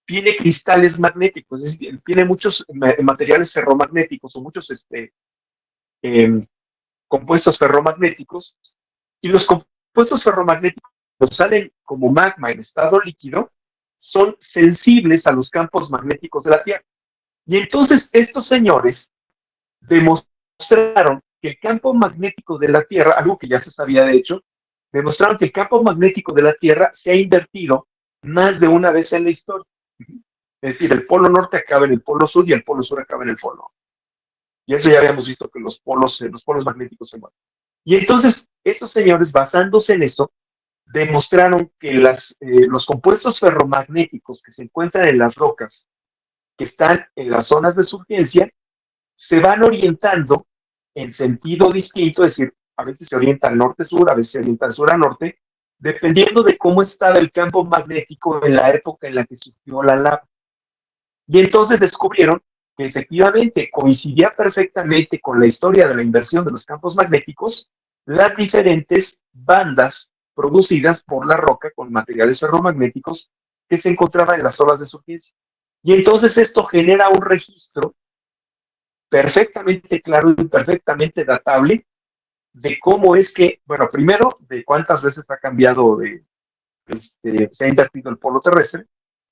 tiene cristales magnéticos, es decir, tiene muchos materiales ferromagnéticos o muchos eh, compuestos ferromagnéticos, y los compuestos ferromagnéticos cuando salen como magma en estado líquido son sensibles a los campos magnéticos de la Tierra. Y entonces estos señores demostraron que el campo magnético de la Tierra, algo que ya se sabía de hecho, demostraron que el campo magnético de la Tierra se ha invertido más de una vez en la historia. Es decir, el polo norte acaba en el polo sur y el polo sur acaba en el polo norte. Y eso ya habíamos visto que los polos magnéticos se mueven. Y entonces, estos señores, basándose en eso, demostraron que los compuestos ferromagnéticos que se encuentran en las rocas, que están en las zonas de surgencia, se van orientando en sentido distinto, es decir, a veces se orientan norte-sur, a veces se orientan sur a norte, dependiendo de cómo estaba el campo magnético en la época en la que surgió la lava. Y entonces descubrieron que efectivamente coincidía perfectamente con la historia de la inversión de los campos magnéticos las diferentes bandas producidas por la roca con materiales ferromagnéticos que se encontraban en las zonas de surgencia. Y entonces esto genera un registro perfectamente claro y perfectamente datable de cómo es que, bueno, primero, de cuántas veces ha cambiado se ha invertido el polo terrestre,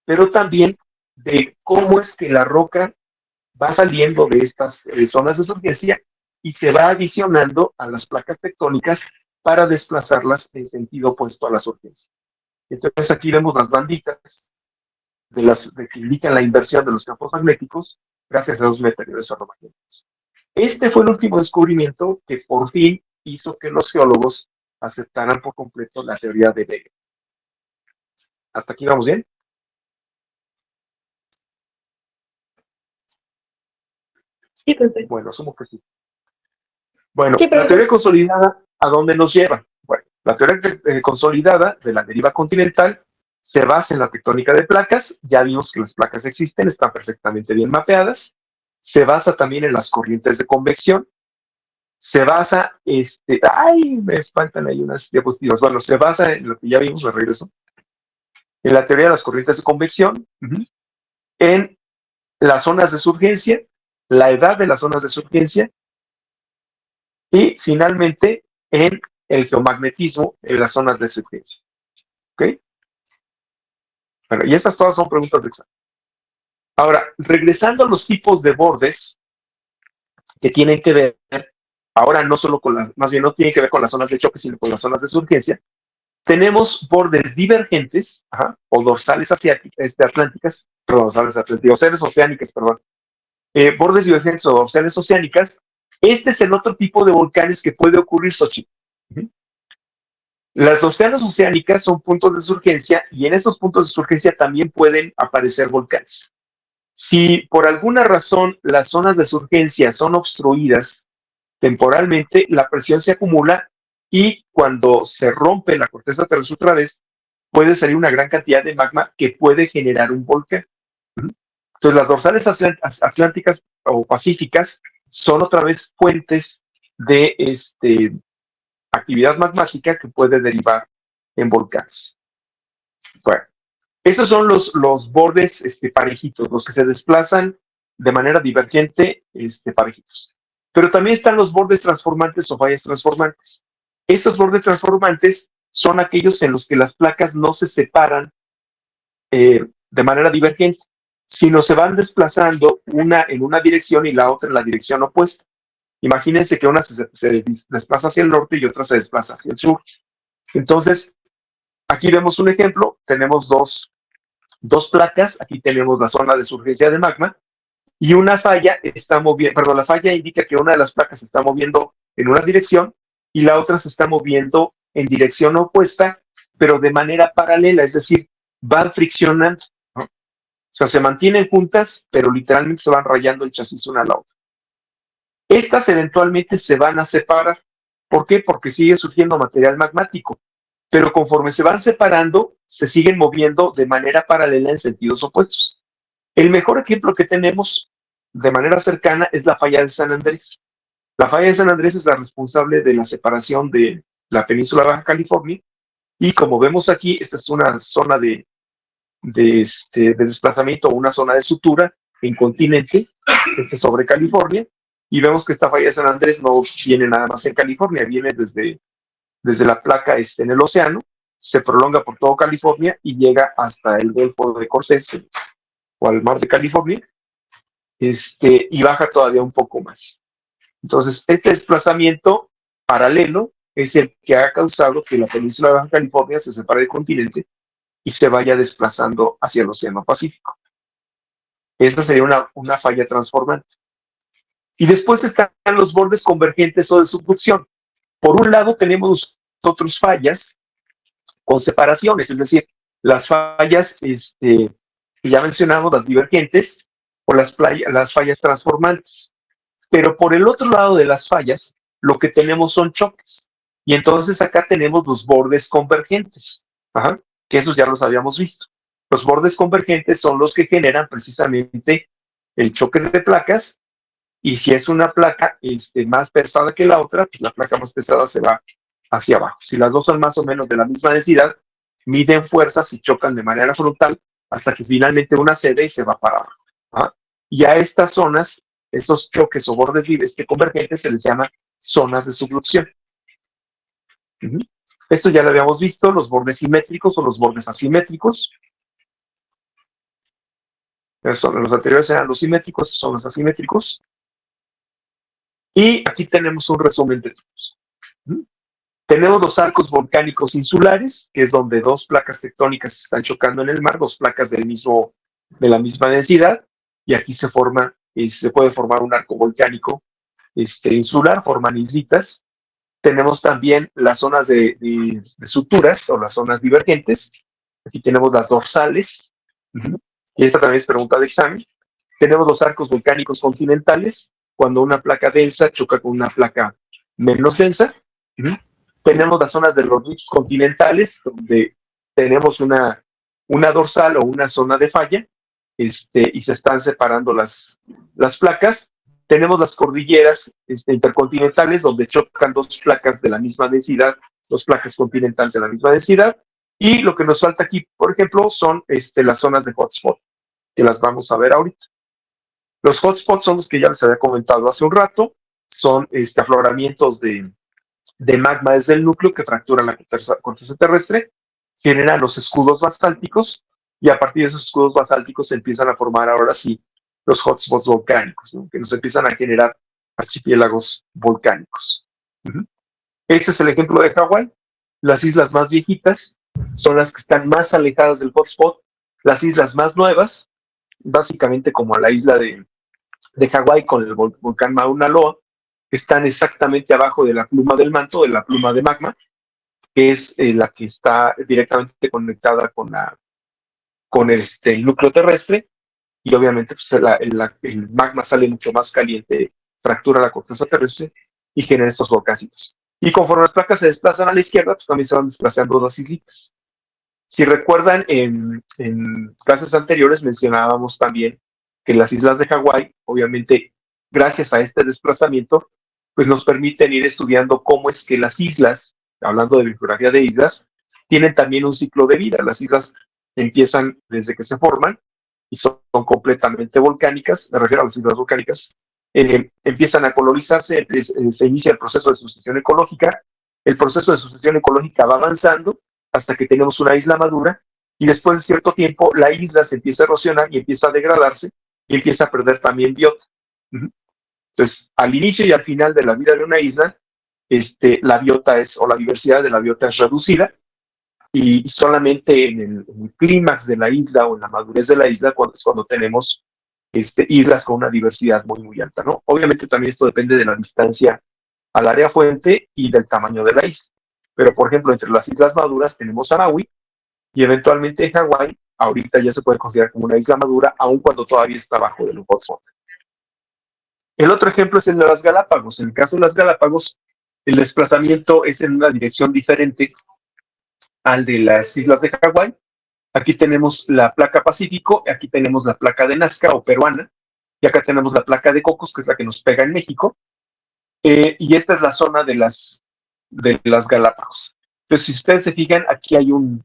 pero también de cómo es que la roca va saliendo de estas zonas de surgencia y se va adicionando a las placas tectónicas para desplazarlas en sentido opuesto a la surgencia. Entonces aquí vemos las banditas de que indican la inversión de los campos magnéticos gracias a los materiales ferromagnéticos. Este fue el último descubrimiento que por fin hizo que los geólogos aceptaran por completo la teoría de Wegener. ¿Hasta aquí vamos bien? Sí, perfecto. Bueno, asumo que sí. Bueno, Sí, la teoría consolidada, ¿a dónde nos lleva? Bueno, la teoría consolidada de la deriva continental se basa en la tectónica de placas. Ya vimos que las placas existen, están perfectamente bien mapeadas. Se basa también en las corrientes de convección. Se basa, ay, me faltan ahí unas diapositivas. Bueno, se basa en lo que ya vimos, me regreso, en la teoría de las corrientes de convección, en las zonas de surgencia, la edad de las zonas de surgencia y finalmente en el geomagnetismo en las zonas de surgencia. ¿Ok? Bueno, y estas todas son preguntas de examen. Ahora, regresando a los tipos de bordes que tienen que ver, ahora no solo con las, más bien no tienen que ver con las zonas de choque, sino con las zonas de surgencia, tenemos bordes divergentes, o dorsales asiáticas, atlánticas, perdón, dorsales atlánticas, dorsales oceánicas, perdón, bordes divergentes o dorsales oceánicas. Este es el otro tipo de volcanes que puede ocurrir, Xochitl. Las dorsales oceánicas son puntos de surgencia y en esos puntos de surgencia también pueden aparecer volcanes. Si por alguna razón las zonas de surgencia son obstruidas temporalmente, la presión se acumula y cuando se rompe la corteza terrestre otra vez, puede salir una gran cantidad de magma que puede generar un volcán. Entonces, las dorsales atlánticas o pacíficas son otra vez fuentes de actividad magmática que puede derivar en volcanes. Bueno, esos son los bordes parejitos, los que se desplazan de manera divergente parejitos. Pero también están los bordes transformantes o fallas transformantes. Estos bordes transformantes son aquellos en los que las placas no se separan de manera divergente, sino se van desplazando una en una dirección y la otra en la dirección opuesta. Imagínense que una se desplaza hacia el norte y otra se desplaza hacia el sur. Entonces, aquí vemos un ejemplo, tenemos dos placas, aquí tenemos la zona de surgencia de magma, y una falla está moviendo, perdón, la falla indica que una de las placas se está moviendo en una dirección y la otra se está moviendo en dirección opuesta, pero de manera paralela, es decir, van friccionando, ¿no? O sea, se mantienen juntas, pero literalmente se van rayando el chasis una a la otra. Estas eventualmente se van a separar. ¿Por qué? Porque sigue surgiendo material magmático, pero conforme se van separando, se siguen moviendo de manera paralela en sentidos opuestos. El mejor ejemplo que tenemos de manera cercana es la falla de San Andrés. La falla de San Andrés es la responsable de la separación de la península de Baja California y como vemos aquí, esta es una zona de de desplazamiento o una zona de sutura en continente, sobre California, y vemos que esta falla de San Andrés no viene nada más en California, viene desde la placa en el océano, se prolonga por todo California y llega hasta el Golfo de Cortés o al mar de California, y baja todavía un poco más. Entonces, este desplazamiento paralelo es el que ha causado que la península de Baja California se separe del continente y se vaya desplazando hacia el Océano Pacífico. Esta sería una falla transformante. Y después están los bordes convergentes o de subducción. Por un lado tenemos otras fallas con separaciones, es decir, las fallas que ya mencionamos, las divergentes, o las fallas transformantes. Pero por el otro lado de las fallas, lo que tenemos son choques. Y entonces acá tenemos los bordes convergentes, que esos ya los habíamos visto. Los bordes convergentes son los que generan precisamente el choque de placas, y si es una placa más pesada que la otra, pues la placa más pesada se va hacia abajo. Si las dos son más o menos de la misma densidad, miden fuerzas y chocan de manera frontal hasta que finalmente una cede y se va para abajo. Y a estas zonas, estos choques o bordes convergentes, se les llama zonas de subducción. Esto ya lo habíamos visto, los bordes simétricos o los bordes asimétricos. Los anteriores eran los simétricos, estos son los asimétricos. Y aquí tenemos un resumen de todos. Tenemos los arcos volcánicos insulares, que es donde dos placas tectónicas están chocando en el mar, dos placas de la misma densidad, y aquí se puede formar un arco volcánico insular, forman islitas. Tenemos también las zonas de suturas o las zonas divergentes. Aquí tenemos las dorsales, y esta también es pregunta de examen. Tenemos los arcos volcánicos continentales, cuando una placa densa choca con una placa menos densa. Tenemos las zonas de los rifts continentales, donde tenemos una dorsal o una zona de falla, y se están separando las placas. Tenemos las cordilleras intercontinentales, donde chocan dos placas de la misma densidad, dos placas continentales de la misma densidad. Y lo que nos falta aquí, por ejemplo, son las zonas de hotspot, que las vamos a ver ahorita. Los hotspots son los que ya les había comentado hace un rato, son afloramientos de magma desde el núcleo que fracturan la corteza terrestre, generan los escudos basálticos, y a partir de esos escudos basálticos se empiezan a formar ahora sí los hotspots volcánicos, ¿no? Que nos empiezan a generar archipiélagos volcánicos. Este es el ejemplo de Hawái. Las islas más viejitas son las que están más alejadas del hotspot. Las islas más nuevas, básicamente como la isla de Hawái con el volcán Mauna Loa, están exactamente abajo de la pluma del manto, de la pluma de magma, que es la que está directamente conectada con el núcleo terrestre, y obviamente pues, el magma sale mucho más caliente, fractura la corteza terrestre y genera estos volcácitos. Y conforme las placas se desplazan a la izquierda, pues también se van desplazando las islitas. Si recuerdan, en clases anteriores mencionábamos también que las islas de Hawái, obviamente, gracias a este desplazamiento, pues nos permiten ir estudiando cómo es que las islas, hablando de bibliografía de islas, tienen también un ciclo de vida. Las islas empiezan desde que se forman y son completamente volcánicas, me refiero a las islas volcánicas, empiezan a colonizarse, se inicia el proceso de sucesión ecológica, el proceso de sucesión ecológica va avanzando hasta que tenemos una isla madura, y después de cierto tiempo la isla se empieza a erosionar y empieza a degradarse y empieza a perder también biota. Entonces, al inicio y al final de la vida de una isla, la biota o la diversidad de la biota es reducida, y solamente en el clímax de la isla o en la madurez de la isla es cuando tenemos islas con una diversidad muy, muy alta, ¿no? Obviamente también esto depende de la distancia al área fuente y del tamaño de la isla. Pero, por ejemplo, entre las islas maduras tenemos Maui, y eventualmente Hawái, ahorita ya se puede considerar como una isla madura, aun cuando todavía está abajo del hotspot. El otro ejemplo es el de las Galápagos. En el caso de las Galápagos, el desplazamiento es en una dirección diferente al de las islas de Hawái. Aquí tenemos la placa Pacífico, aquí tenemos la placa de Nazca o peruana, y acá tenemos la placa de Cocos, que es la que nos pega en México, y esta es la zona de las Galápagos. Entonces, si ustedes se fijan, aquí hay un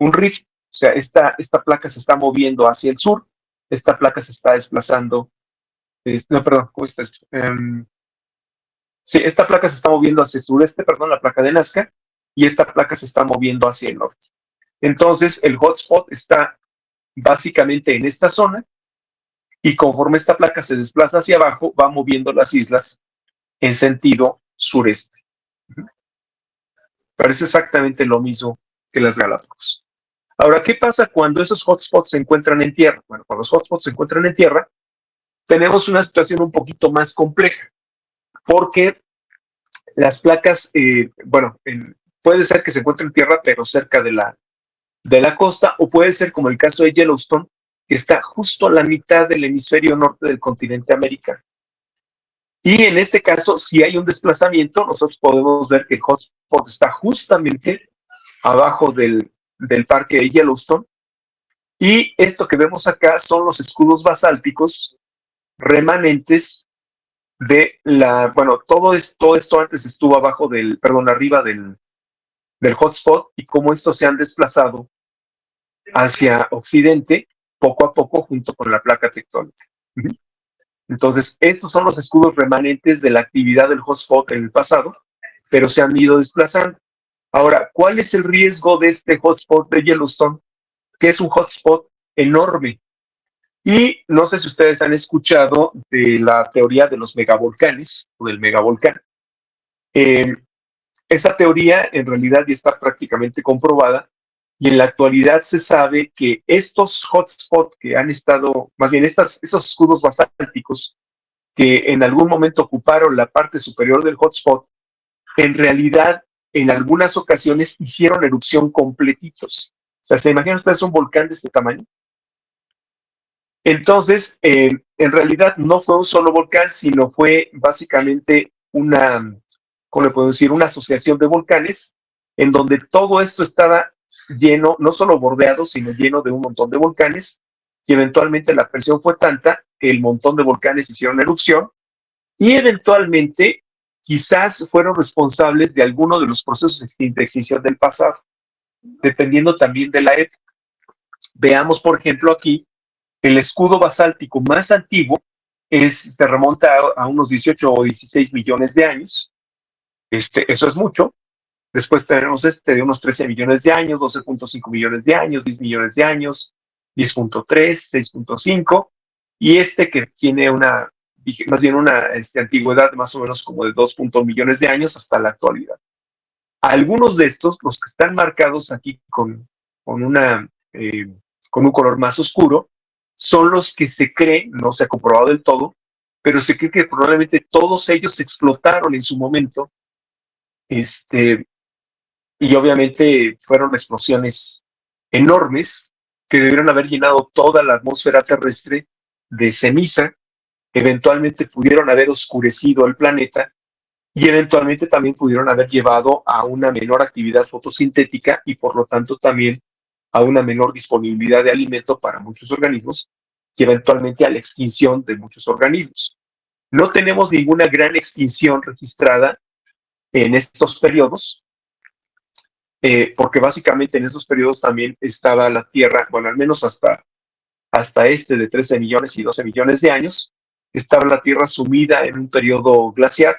rift, sea, esta placa se está moviendo hacia el sur, esta placa se está desplazando, no, perdón, ¿cómo está esto? Sí, esta placa se está moviendo hacia el sureste, perdón, la placa de Nazca, y esta placa se está moviendo hacia el norte. Entonces, el hotspot está básicamente en esta zona, y conforme esta placa se desplaza hacia abajo, va moviendo las islas en sentido sureste. Parece exactamente lo mismo que las Galápagos. Ahora, ¿qué pasa cuando esos hotspots se encuentran en tierra? Bueno, cuando los hotspots se encuentran en tierra, tenemos una situación un poquito más compleja, porque las placas, puede ser que se encuentren en tierra, pero cerca de la costa, o puede ser como el caso de Yellowstone, que está justo a la mitad del hemisferio norte del continente americano. Y en este caso, si hay un desplazamiento, nosotros podemos ver que el hotspot está justamente abajo del parque de Yellowstone. Y esto que vemos acá son los escudos basálticos remanentes de todo esto antes estuvo arriba del hotspot, y cómo estos se han desplazado hacia occidente poco a poco junto con la placa tectónica. Entonces, estos son los escudos remanentes de la actividad del hotspot en el pasado, pero se han ido desplazando. Ahora, ¿cuál es el riesgo de este hotspot de Yellowstone? Que es un hotspot enorme. Y no sé si ustedes han escuchado de la teoría de los megavolcanes o del megavolcán. Esa teoría en realidad ya está prácticamente comprobada, y en la actualidad se sabe que estos hotspots que han estado, más bien esos escudos basálticos que en algún momento ocuparon la parte superior del hotspot, en realidad en algunas ocasiones hicieron erupción completitos. O sea, ¿se imaginan ustedes un volcán de este tamaño? Entonces, en realidad no fue un solo volcán, sino fue básicamente ¿cómo le puedo decir? Una asociación de volcanes en donde todo esto estaba lleno, no solo bordeado, sino lleno de un montón de volcanes, y eventualmente la presión fue tanta que el montón de volcanes hicieron erupción, y eventualmente quizás fueron responsables de alguno de los procesos de extinción del pasado, dependiendo también de la época. Veamos, por ejemplo, aquí el escudo basáltico más antiguo se remonta a unos 18 o 16 millones de años. Eso es mucho. Después tenemos de unos 13 millones de años, 12.5 millones de años, 10 millones de años, 10.3, 6.5, y que tiene más bien una antigüedad más o menos como de 2 millones de años hasta la actualidad. Algunos de estos, los que están marcados aquí con un color más oscuro, son los que se cree, no se ha comprobado del todo, pero se cree que probablemente todos ellos explotaron en su momento, y obviamente fueron explosiones enormes que debieron haber llenado toda la atmósfera terrestre de ceniza, eventualmente pudieron haber oscurecido el planeta, y eventualmente también pudieron haber llevado a una menor actividad fotosintética, y por lo tanto también a una menor disponibilidad de alimento para muchos organismos, y eventualmente a la extinción de muchos organismos. No tenemos ninguna gran extinción registrada en estos periodos, porque básicamente en esos periodos también estaba la Tierra, bueno, al menos hasta de 13 millones y 12 millones de años, estaba la Tierra sumida en un periodo glaciar,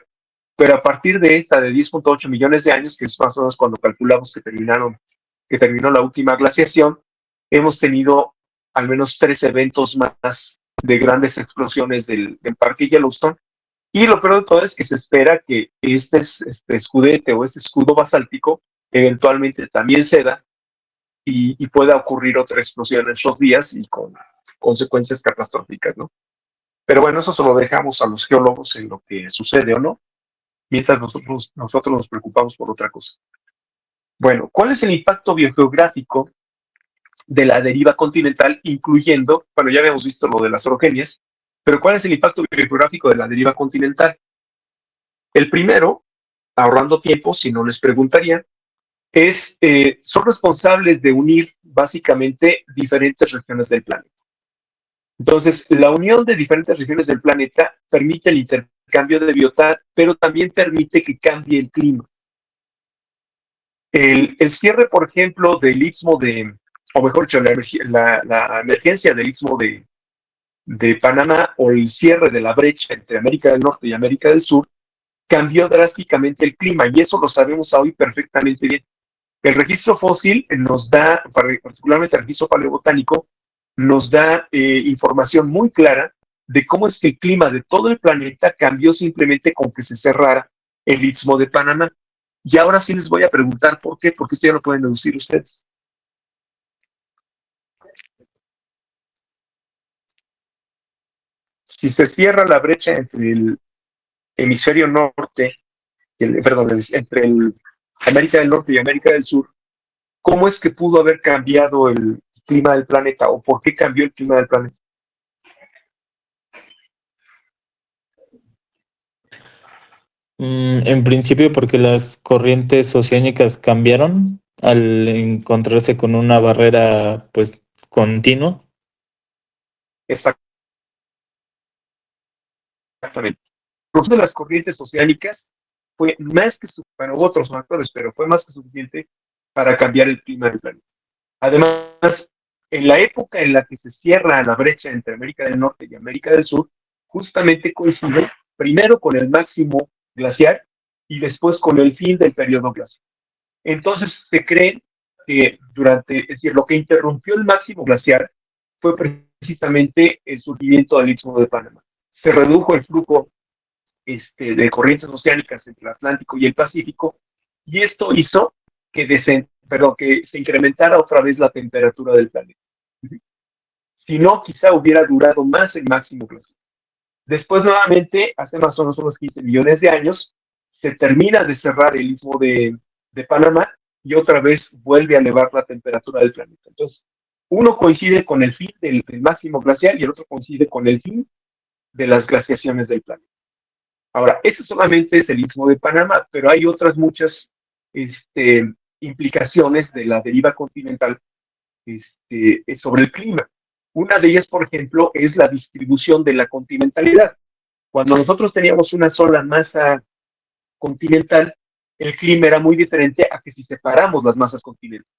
pero a partir de esta de 10.8 millones de años, que es más o menos cuando calculamos que terminó la última glaciación, hemos tenido al menos 3 eventos más de grandes explosiones del Parque Yellowstone. Y lo peor de todo es que se espera que este escudete o este escudo basáltico eventualmente también ceda, y pueda ocurrir otra explosión en estos días y con consecuencias catastróficas, ¿no? Pero bueno, eso se lo dejamos a los geólogos en lo que sucede o no, mientras nosotros nos preocupamos por otra cosa. Bueno, ¿cuál es el impacto biogeográfico de la deriva continental, incluyendo, bueno, ya habíamos visto lo de las orogenias, pero ¿cuál es el impacto biogeográfico de la deriva continental? El primero, ahorrando tiempo, si no les preguntaría, son responsables de unir básicamente diferentes regiones del planeta. Entonces, la unión de diferentes regiones del planeta permite el intercambio de biota, pero también permite que cambie el clima. El cierre, por ejemplo, del istmo o mejor dicho, la emergencia del istmo de Panamá o el cierre de la brecha entre América del Norte y América del Sur cambió drásticamente el clima y eso lo sabemos hoy perfectamente bien. El registro fósil nos da, particularmente el registro paleobotánico, nos da información muy clara de cómo es que el clima de todo el planeta cambió simplemente con que se cerrara el istmo de Panamá. Y ahora sí les voy a preguntar por qué, porque esto ya lo pueden deducir ustedes. Si se cierra la brecha entre el hemisferio norte, perdón, entre América del Norte y América del Sur, ¿cómo es que pudo haber cambiado el clima del planeta o por qué cambió el clima del planeta? En principio porque las corrientes oceánicas cambiaron al encontrarse con una barrera pues continua. Exactamente. El proceso de las corrientes oceánicas fue más que suficiente, bueno, hubo otros factores, pero fue más que suficiente para cambiar el clima del planeta. Además, en la época en la que se cierra la brecha entre América del Norte y América del Sur, justamente coincide primero con el máximo glaciar y después con el fin del periodo glaciar. Entonces se cree que es decir, lo que interrumpió el máximo glaciar fue precisamente el surgimiento del istmo de Panamá. Se redujo el flujo de corrientes oceánicas entre el Atlántico y el Pacífico, y esto hizo que se incrementara otra vez la temperatura del planeta. Si no, quizá hubiera durado más el máximo glaciar. Después, nuevamente, hace más o menos unos 15 millones de años, se termina de cerrar el istmo de Panamá y otra vez vuelve a elevar la temperatura del planeta. Entonces, uno coincide con el fin del máximo glacial y el otro coincide con el fin de las glaciaciones del planeta. Ahora, eso solamente es el istmo de Panamá, pero hay otras muchas implicaciones de la deriva continental sobre el clima. Una de ellas, por ejemplo, es la distribución de la continentalidad. Cuando nosotros teníamos una sola masa continental, el clima era muy diferente a que si separamos las masas continentales.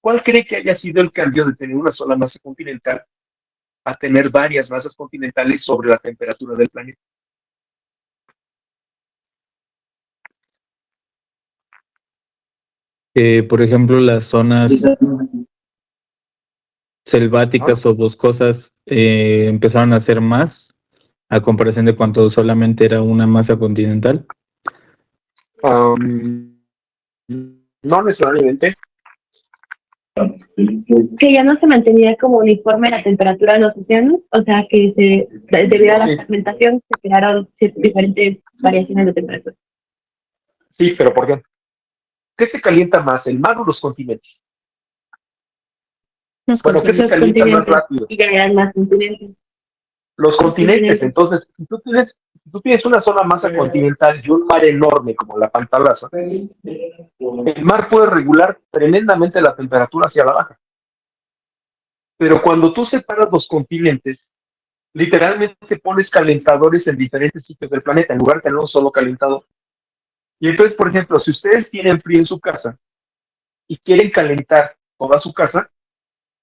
¿Cuál cree que haya sido el cambio de tener una sola masa continental a tener varias masas continentales sobre la temperatura del planeta? Por ejemplo, las zonas selváticas o boscosas empezaron a ser más a comparación de cuando solamente era una masa continental. No necesariamente. Que ya no se mantenía como uniforme la temperatura de los océanos, o sea que debido a la fragmentación se crearon diferentes variaciones de temperatura. Sí, pero ¿por qué? ¿Qué se calienta más, el mar o los continentes? Bueno, ¿qué se calienta más rápido? Y generan más continentes. Los continentes. Entonces, si tú tienes una sola masa continental y un mar enorme como la Pantalaza, el mar puede regular tremendamente la temperatura hacia la baja. Pero cuando tú separas los continentes, literalmente pones calentadores en diferentes sitios del planeta, en lugar de tener un solo calentador. Y entonces, por ejemplo, si ustedes tienen frío en su casa y quieren calentar toda su casa,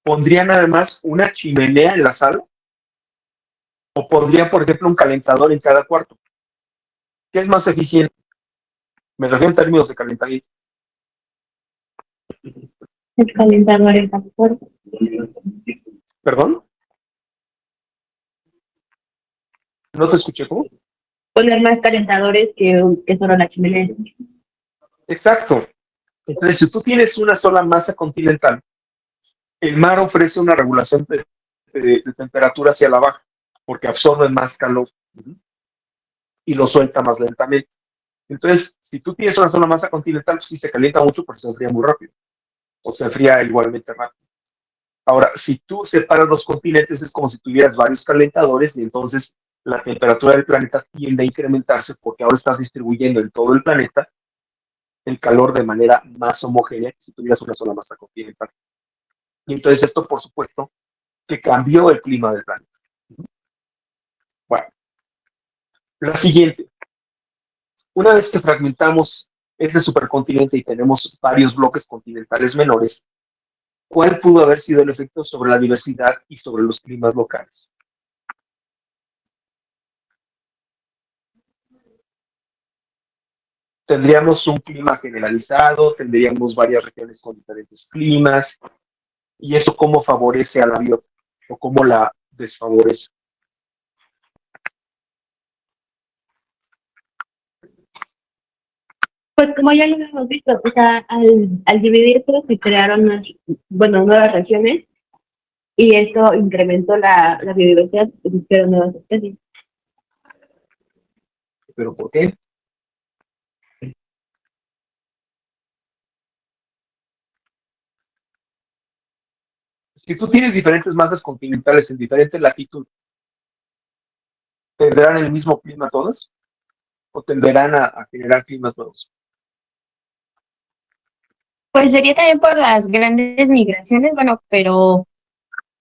pondrían además una chimenea en la sala o pondrían, por ejemplo, un calentador en cada cuarto. ¿Qué es más eficiente? Me refiero en términos de calentamiento. El calentador en cada cuarto. ¿Perdón? ¿No te escuché? ¿Cómo? Poner más calentadores que solo la chimenea. Exacto. Entonces, si tú tienes una sola masa continental, el mar ofrece una regulación de temperatura hacia la baja, porque absorbe más calor y lo suelta más lentamente. Entonces, si tú tienes una sola masa continental, pues sí se calienta mucho, pero se enfría muy rápido, o se enfría igualmente rápido. Ahora, si tú separas los continentes, es como si tuvieras varios calentadores y entonces la temperatura del planeta tiende a incrementarse porque ahora estás distribuyendo en todo el planeta el calor de manera más homogénea que si tuvieras una sola masa continental. Y entonces esto, por supuesto, que cambió el clima del planeta. Bueno, la siguiente. Una vez que fragmentamos este supercontinente y tenemos varios bloques continentales menores, ¿cuál pudo haber sido el efecto sobre la diversidad y sobre los climas locales? Tendríamos un clima generalizado, tendríamos varias regiones con diferentes climas, y eso cómo favorece a la biota o cómo la desfavorece. Pues como ya lo hemos visto, o sea, al dividirse se crearon nuevas regiones y eso incrementó la biodiversidad y se crearon nuevas especies. ¿Pero por qué? Si tú tienes diferentes masas continentales en diferentes latitudes, ¿tendrán el mismo clima todas? ¿O tenderán a generar climas nuevos? Pues sería también por las grandes migraciones, bueno, pero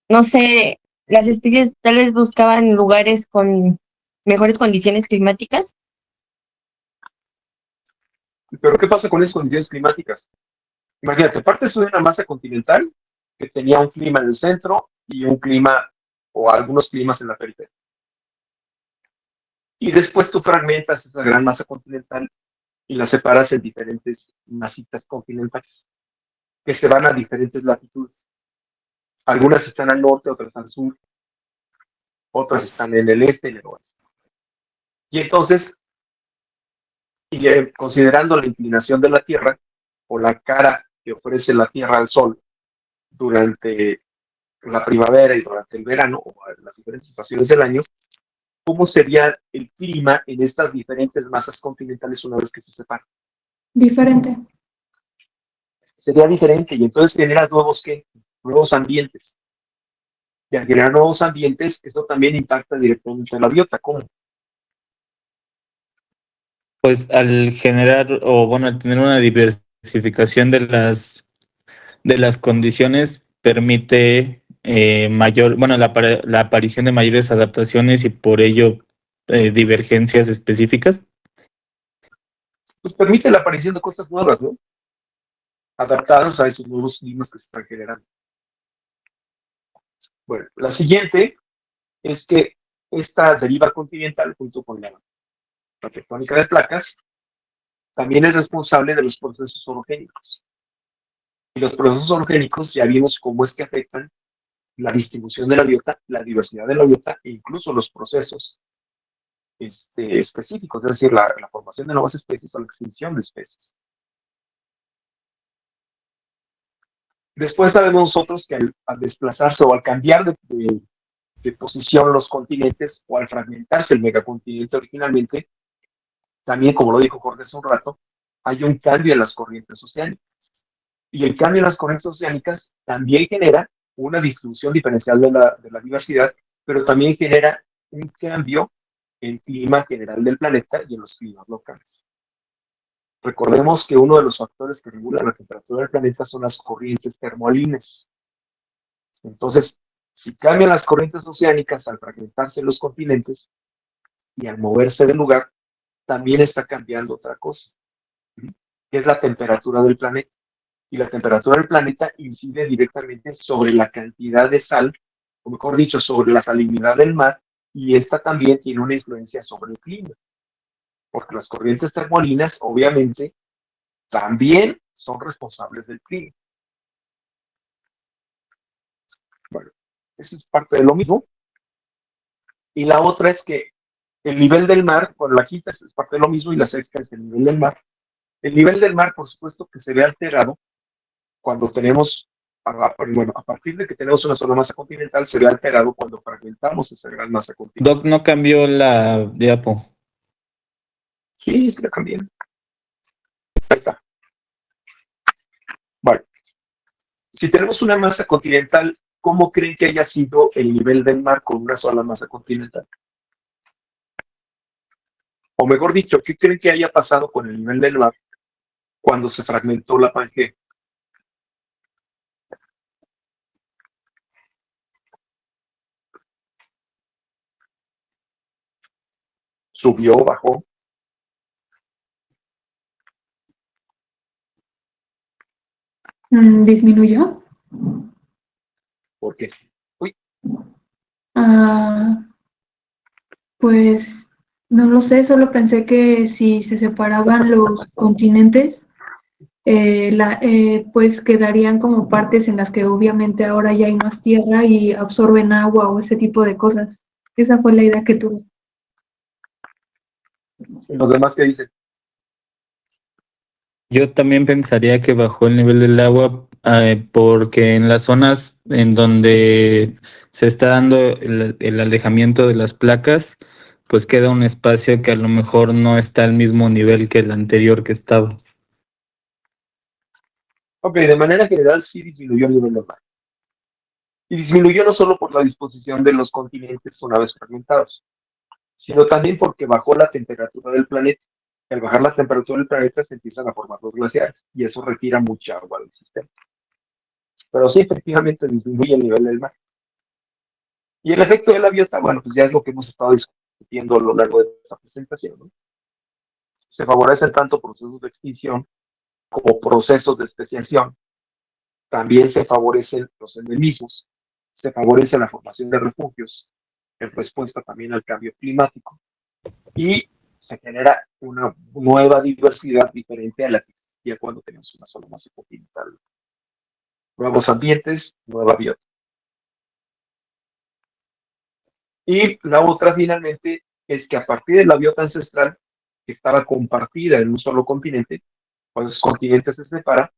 no sé, las especies tal vez buscaban lugares con mejores condiciones climáticas. ¿Pero qué pasa con esas condiciones climáticas? Imagínate, partes de una masa continental que tenía un clima en el centro y un clima o algunos climas en la periferia. Y después tú fragmentas esa gran masa continental y la separas en diferentes masitas continentales que se van a diferentes latitudes. Algunas están al norte, otras al sur, otras están en el este y en el oeste. Y entonces, considerando la inclinación de la Tierra o la cara que ofrece la Tierra al Sol durante la primavera y durante el verano o las diferentes estaciones del año, ¿cómo sería el clima en estas diferentes masas continentales una vez que se separan? Diferente. Sería diferente y entonces generas nuevos ambientes. Y al generar nuevos ambientes, eso también impacta directamente en la biota. ¿Cómo? Pues al generar, o bueno, al tener una diversificación de las condiciones, permite bueno, la aparición de mayores adaptaciones y por ello divergencias específicas. Pues permite la aparición de cosas nuevas, ¿no? Adaptadas a esos nuevos climas que se están generando. Bueno, la siguiente es que esta deriva continental, junto con la tectónica de placas, también es responsable de los procesos orogénicos. Y los procesos orogénicos ya vimos cómo es que afectan la distribución de la biota, la diversidad de la biota e incluso los procesos específicos, es decir, la formación de nuevas especies o la extinción de especies. Después sabemos nosotros que al desplazarse o al cambiar de posición los continentes o al fragmentarse el megacontinente originalmente, también, como lo dijo Jorge hace un rato, hay un cambio en las corrientes oceánicas. Y el cambio en las corrientes oceánicas también genera una distribución diferencial de la diversidad, pero también genera un cambio en el clima general del planeta y en los climas locales. Recordemos que uno de los factores que regulan la temperatura del planeta son las corrientes termoalines. Entonces, si cambian las corrientes oceánicas al fragmentarse los continentes y al moverse del lugar, también está cambiando otra cosa, que es la temperatura del planeta. Y la temperatura del planeta incide directamente sobre la cantidad de sal, o mejor dicho, sobre la salinidad del mar, y esta también tiene una influencia sobre el clima, porque las corrientes termolinas, obviamente, también son responsables del clima. Bueno, eso es parte de lo mismo. Y la otra es que el nivel del mar, bueno, la quinta es parte de lo mismo y la sexta es el nivel del mar. El nivel del mar, por supuesto, que se ve alterado cuando tenemos, bueno, a partir de que tenemos una sola masa continental, se ve alterado cuando fragmentamos esa gran masa continental. Doc, no cambió la diapo. Sí, sí la cambié. Ahí está. Bueno, si tenemos una masa continental, ¿cómo creen que haya sido el nivel del mar con una sola masa continental? O mejor dicho, ¿qué creen que haya pasado con el nivel del mar cuando se fragmentó la Pangea? ¿Subió, bajó? ¿Disminuyó? ¿Por qué? Uy, Ah, pues no lo sé, solo pensé que si se separaban los continentes, pues quedarían como partes en las que obviamente ahora ya hay más tierra y absorben agua o ese tipo de cosas. Esa fue la idea que tuve. ¿y los demás qué dicen? Yo también pensaría que bajó el nivel del agua porque en las zonas en donde se está dando el alejamiento de las placas, pues queda un espacio que a lo mejor no está al mismo nivel que el anterior que estaba. Ok, de manera general sí disminuyó el nivel del mar. Y disminuyó no solo por la disposición de los continentes una vez fragmentados, sino también porque bajó la temperatura del planeta. Al bajar la temperatura del planeta se empiezan a formar los glaciares y eso retira mucha agua del sistema. Pero sí, efectivamente disminuye el nivel del mar. Y el efecto de la biota, bueno, pues ya es lo que hemos estado discutiendo a lo largo de esta presentación, ¿no? Se favorecen tanto procesos de extinción como procesos de especiación. También se favorecen los endemismos, se favorece la formación de refugios en respuesta también al cambio climático y se genera una nueva diversidad diferente a la que existía cuando teníamos una zona más continental. Nuevos ambientes, nueva biota. Y la otra finalmente es que a partir de la biota ancestral, que estaba compartida en un solo continente, cuando esos continentes se separan,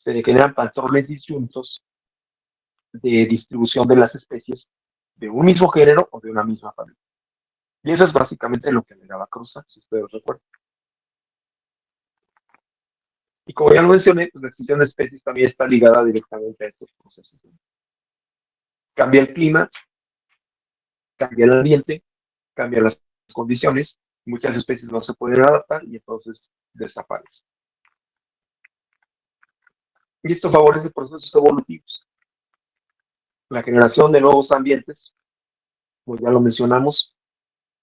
se generan patrones disyuntos de distribución de las especies de un mismo género o de una misma familia. Y eso es básicamente lo que le daba Cruzat, si ustedes recuerdan. Y como ya lo mencioné, pues la extinción de especies también está ligada directamente a estos procesos. Cambia el clima, cambia el ambiente, cambian las condiciones, muchas especies no se pueden adaptar y entonces desaparecen. Y esto favorece procesos evolutivos. La generación de nuevos ambientes, como ya lo mencionamos,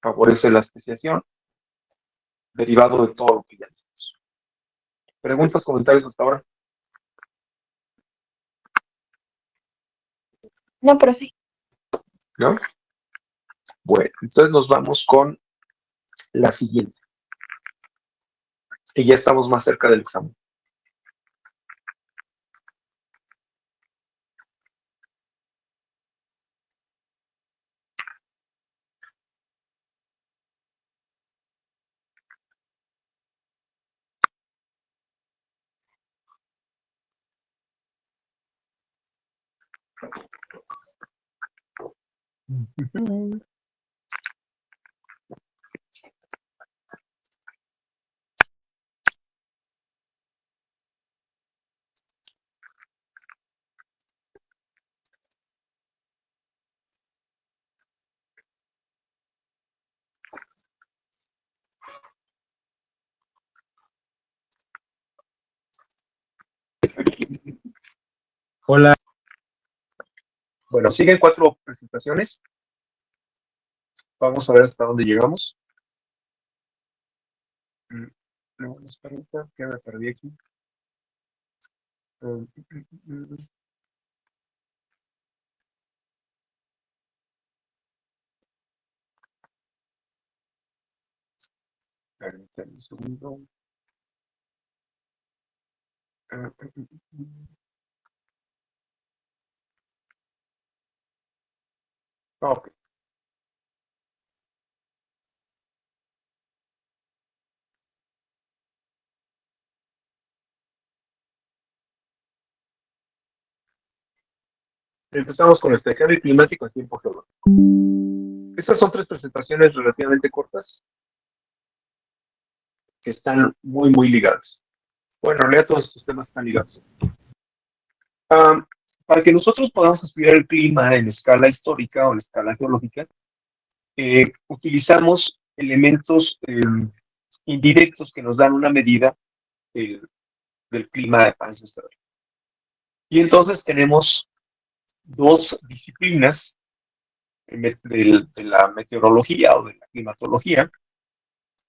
favorece la especiación, derivado de todo lo que ya vimos. ¿Preguntas, comentarios hasta ahora? No, profe. ¿No? Bueno, entonces nos vamos con la siguiente. Y ya estamos más cerca del examen. Hola. Bueno, siguen 4 presentaciones. Vamos a ver hasta dónde llegamos. No, espera, que me perdí aquí. Permítanme un segundo. Ok. Empezamos con el cambio climático en tiempo geológico. Estas son 3 presentaciones relativamente cortas que están muy, muy ligadas. Bueno, en realidad todos estos temas están ligados. Para que nosotros podamos estudiar el clima en escala histórica o en escala geológica, utilizamos elementos indirectos que nos dan una medida eh, del clima ancestral. Y entonces tenemos 2 disciplinas de la meteorología o de la climatología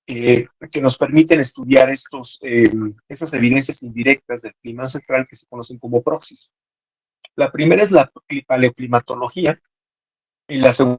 que nos permiten estudiar esas evidencias indirectas del clima ancestral que se conocen como proxies. La primera es la paleoclimatología y la segunda